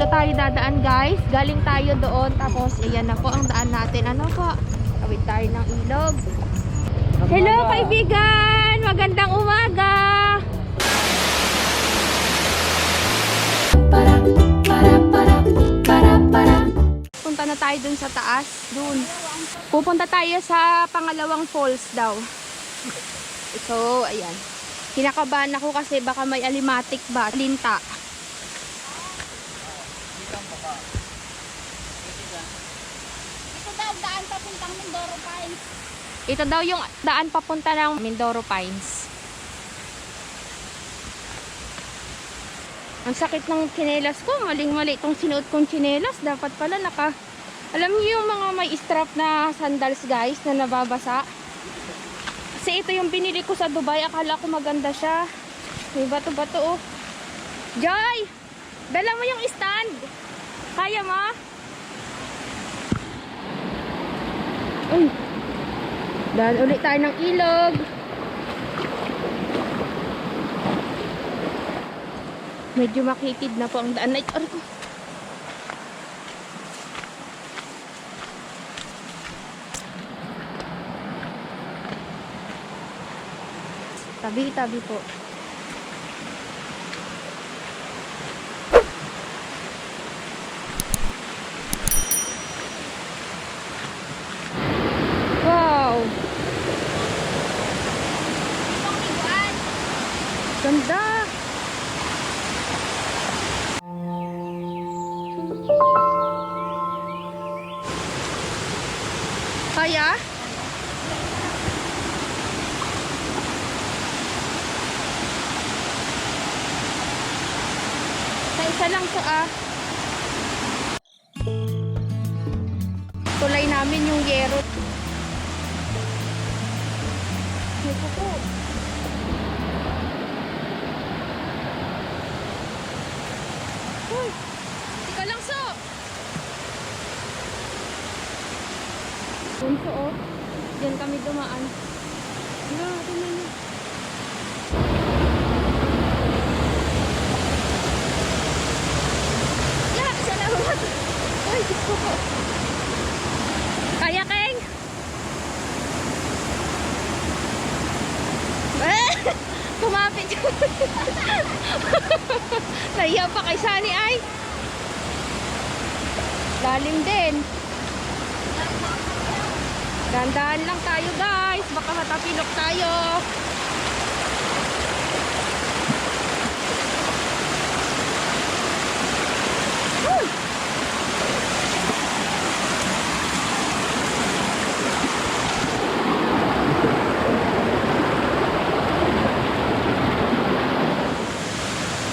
tayo dadaan guys. Galing tayo doon. Tapos ayan na po ang daan natin. Ano po? Tawid tayo ng ilog. Hello kaibigan! Magandang umaga! Punta na tayo dun sa taas. Dun. Pupunta tayo sa pangalawang falls daw. So, ayan. Kinakabahan ako kasi baka may alimatik ba? Linta. Ito daw daan papuntang Mindoro Pines. Ito daw yung daan papunta ng Mindoro Pines. Ang sakit ng tsinelas ko. Maling-mali itong sinuot kong tsinelas. Dapat pala naka... Alam niyo yung mga may strap na sandals guys na nababasa? Kasi ito yung binili ko sa Dubai. Akala ko maganda siya. May bato-bato oh. Joy! Dala mo yung stand. Kaya mo? Uy! Dahil ulit tayo ng ilog. Medyo makitid na po ang daan. Ay, aray ko. Tabi-tabi po. Wow! Ganda! Kaya? Sa isa lang to ah. Tulay namin yung yero. Ito po. Uy! Ika lang so! Bunso oh. Diyan kami dumaan. Ano, tingnan niyo. Yeah, salamat. Uy, gusto ko. Kaya Keng? Kumapit yun. Nahiya pa kay Sunny ay. Lalim din. Dandahan lang tayo guys. Baka matapilok tayo.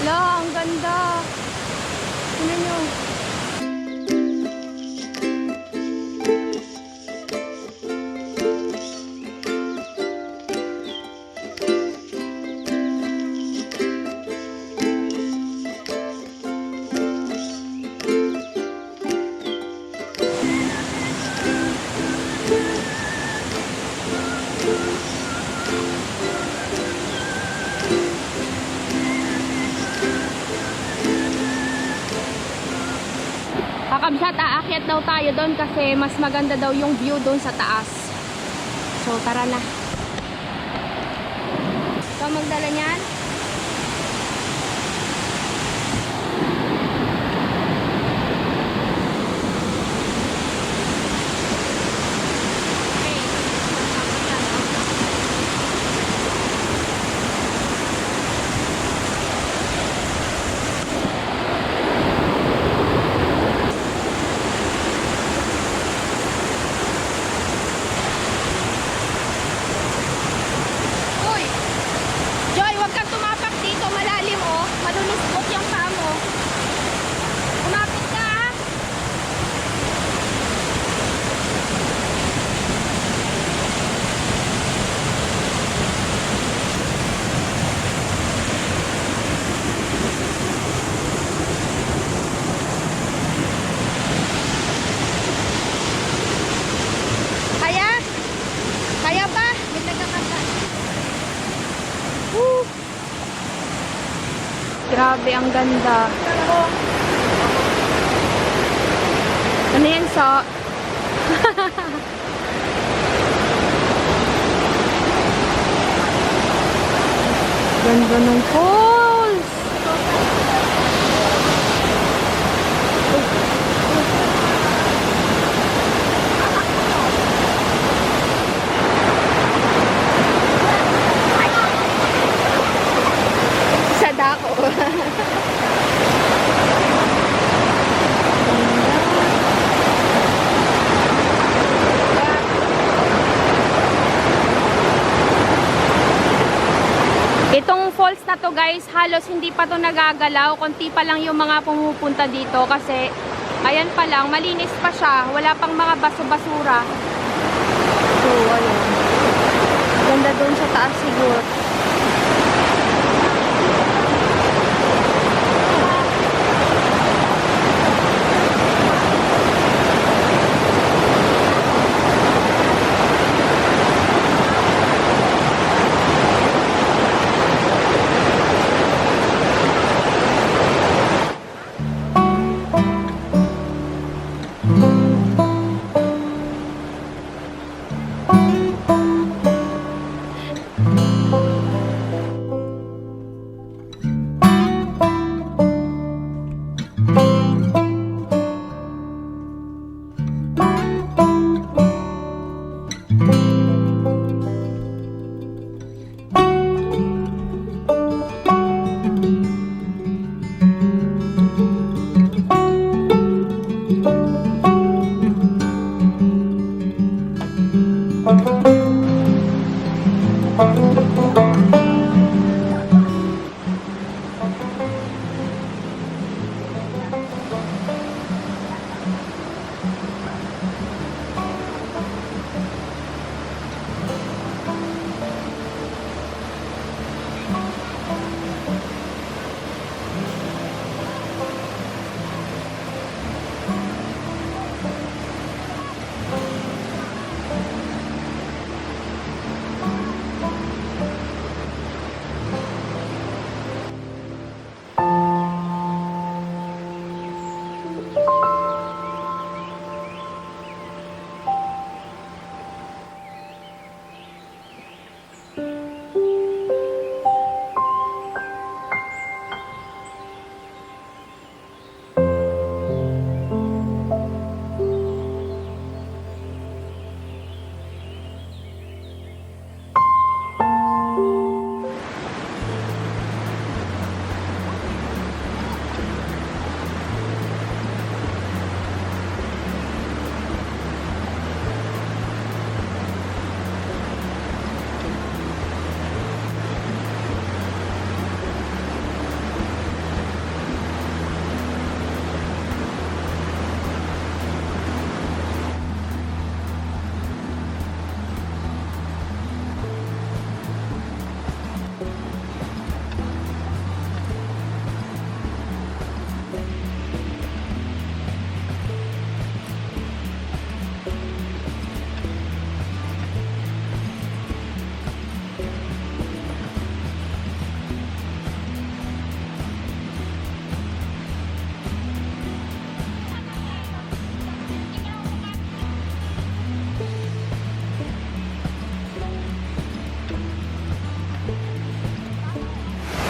La, ang ganda. Tingnan nyo. Ka Kabsat, aakyat daw tayo doon kasi mas maganda daw yung view doon sa taas. So tara na. Ikaw magdala niyan? Grabe, ang ganda. Ano yan, so? Ganda ng falls. Sa dako. Itong falls na to guys, halos hindi pa to nagagalaw. Konti pa lang yung mga pumupunta dito kasi ayan pa lang, malinis pa siya. Wala pang mga baso-basura. So, ayun. Ganda doon sa taas siguro.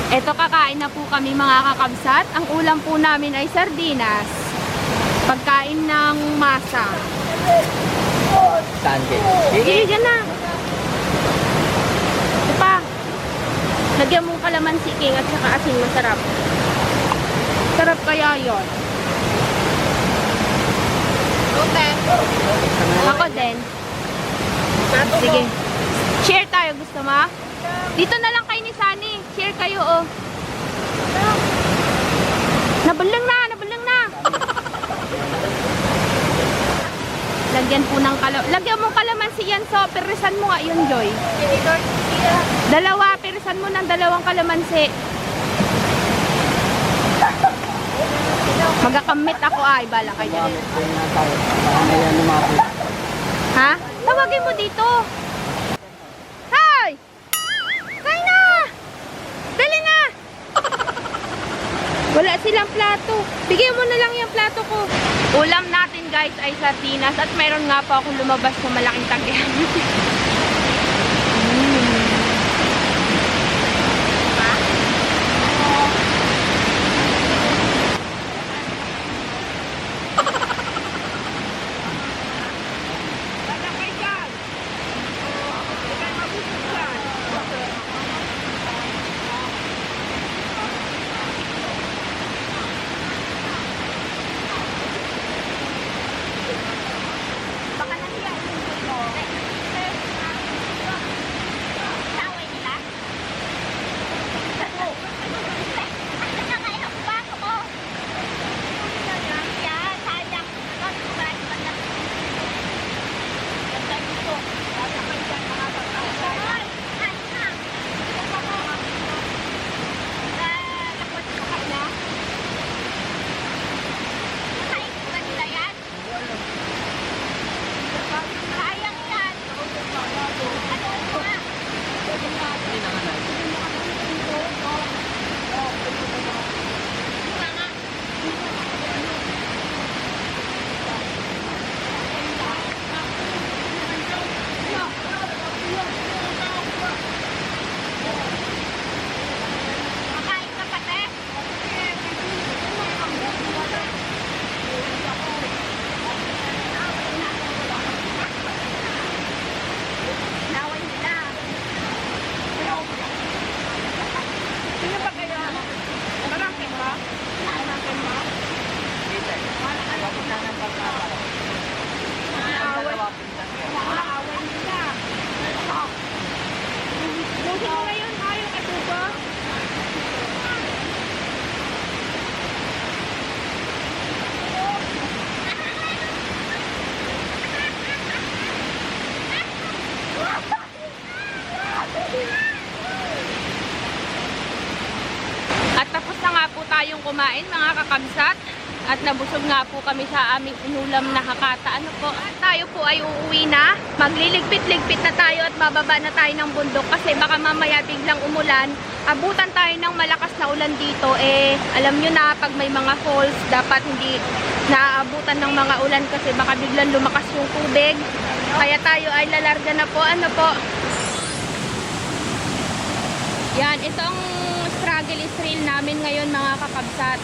Eto, kakain na po kami mga kakabsat. Ang ulam po namin ay sardinas. Pagkain ng masa. Saan kayo? Sige, dyan na. Ito pa. Lagyan mong kalamansi king at saka asin, masarap. Sarap kaya yun. Okay. Ako din. Sige. Share tayo, gusto mo? Dito na lang kayo ni Sunny. Share kayo, oh. Nabalang na, nabalang na. Lagyan po ng lagyan mo kalamansi yan, so perisan mo nga yun, Joy. Dalawa, perisan mo ng dalawang kalamansi. Magakamit ako, ay, bala kayo. Ha? Tawagin mo dito. Hay! Kain na! Dali na! Wala silang plato. Bigyan mo na lang yung plato ko. Ulam natin guys ay sardinas at meron nga po akong lumabas na malaking tagyan. At tapos na nga po tayong kumain mga kakabsat. At nabusog nga po kami sa aming inulam na hakata. Ano po? Tayo po ay uuwi na. Magliligpit-ligpit na tayo at bababa na tayo ng bundok. Kasi baka mamaya biglang umulan. Abutan tayo ng malakas na ulan dito. Alam nyo na pag may mga falls, dapat hindi naaabutan ng mga ulan. Kasi baka biglang lumakas yung tubig. Kaya tayo ay lalarga na po. Ano po? Yan, itong struggle is real namin ngayon mga kakabsat.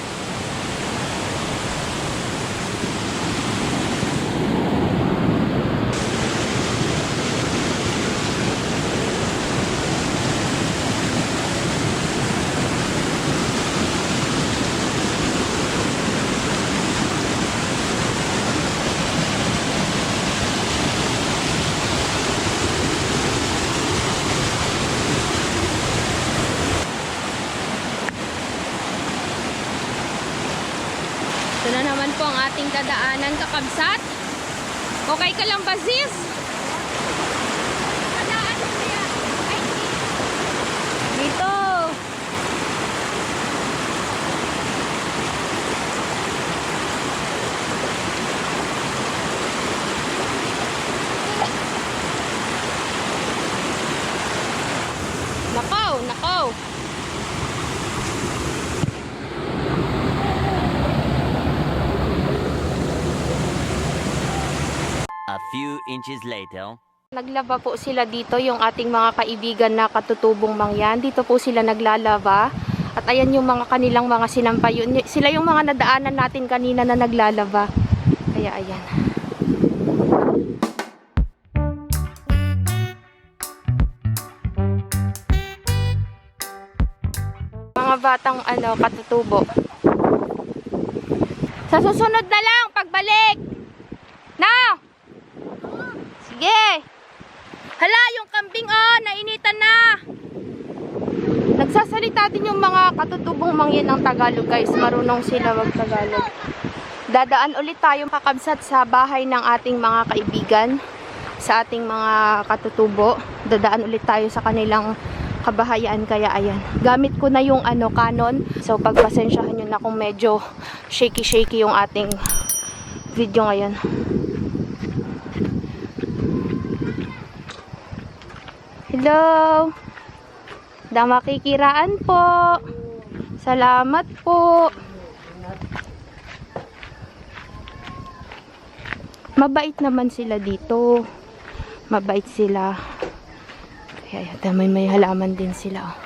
Ito na naman po ang ating dadaanan, kakabsat. Okay ka lang ba, sis? Dito. Nakaw, nakaw. A few inches later. Naglaba po sila dito, yung ating mga kaibigan na katutubong mangyan. Dito po sila naglalaba. At ayan yung mga kanilang mga sinampay. Sila yung mga nadaanan natin kanina na naglalaba. Kaya ayan. Mga batang katutubo. Sa susunod na lang, pagbalik! Na! Sige! Hala, yung kambing nainitan na! Nagsasalita din yung mga katutubong mangyan ng Tagalog guys. Marunong sila mag-Tagalog. Dadaan ulit tayo kakabsat sa bahay ng ating mga kaibigan. Sa ating mga katutubo. Dadaan ulit tayo sa kanilang kabahayan. Kaya ayan. Gamit ko na yung Canon. So pagpasensyahan nyo na kung medyo shaky-shaky yung ating video ngayon. Hello! Makikiraan po. Salamat po. Mabait naman sila dito. Mabait sila. Kaya may halaman din sila. Oh.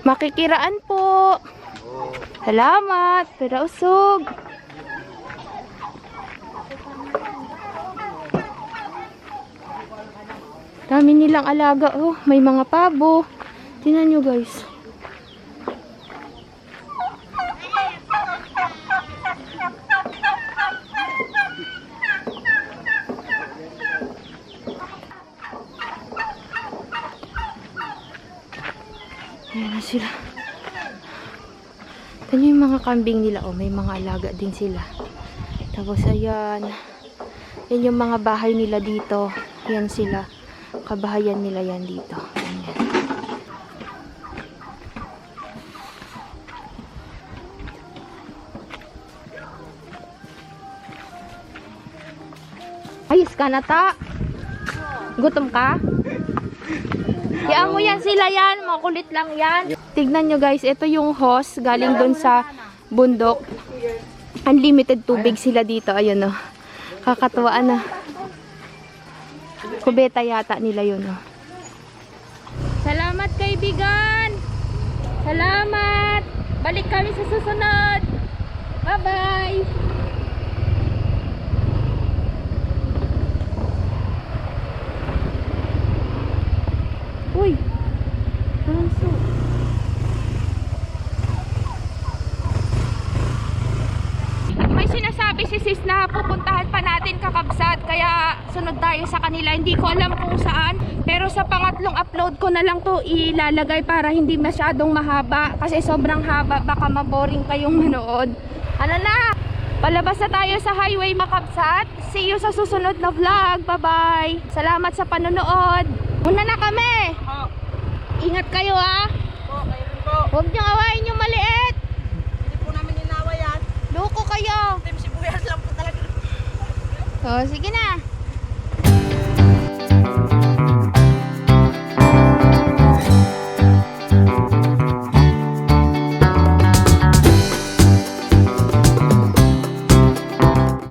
Makikiraan po. Salamat. Pero usog. Dami nilang alaga. Oh, may mga pabo. Tingnan nyo guys. Ayan na sila. Ito yung mga kambing nila. Oh, may mga alaga din sila. Tapos ayan. Yan yung mga bahay nila dito. Yan sila. Kabahayan nila yan dito. Ayan. Ayos ka na ta. Gutom ka? Kaya mo yan sila yan. Makulit lang yan. Tignan nyo guys. Ito yung hose. Galing dun sa bundok. Unlimited tubig sila dito. Ayun o. Kakatuwaan na. Kubeta yata nila yun o. Salamat kaibigan. Salamat. Balik kami sa susunod. Bye bye. Uy, aso. May sinasabi si sis na pupuntahan pa natin Ka Kabsat, kaya sunod tayo sa kanila. Hindi ko alam kung saan, pero sa pangatlong upload ko na lang to ilalagay para hindi masyadong mahaba. Kasi sobrang haba, baka maboring kayong manood. Ano na? Palabas na tayo sa highway Ka Kabsat. See you sa susunod na vlog. Bye-bye. Salamat sa panonood. Una na kami. Ingat kayo ha. Huwag niyong awayin yung maliit. Hindi po namin inawa yan. Loko kayo. Team sibuyas lang po talaga. So, sige na.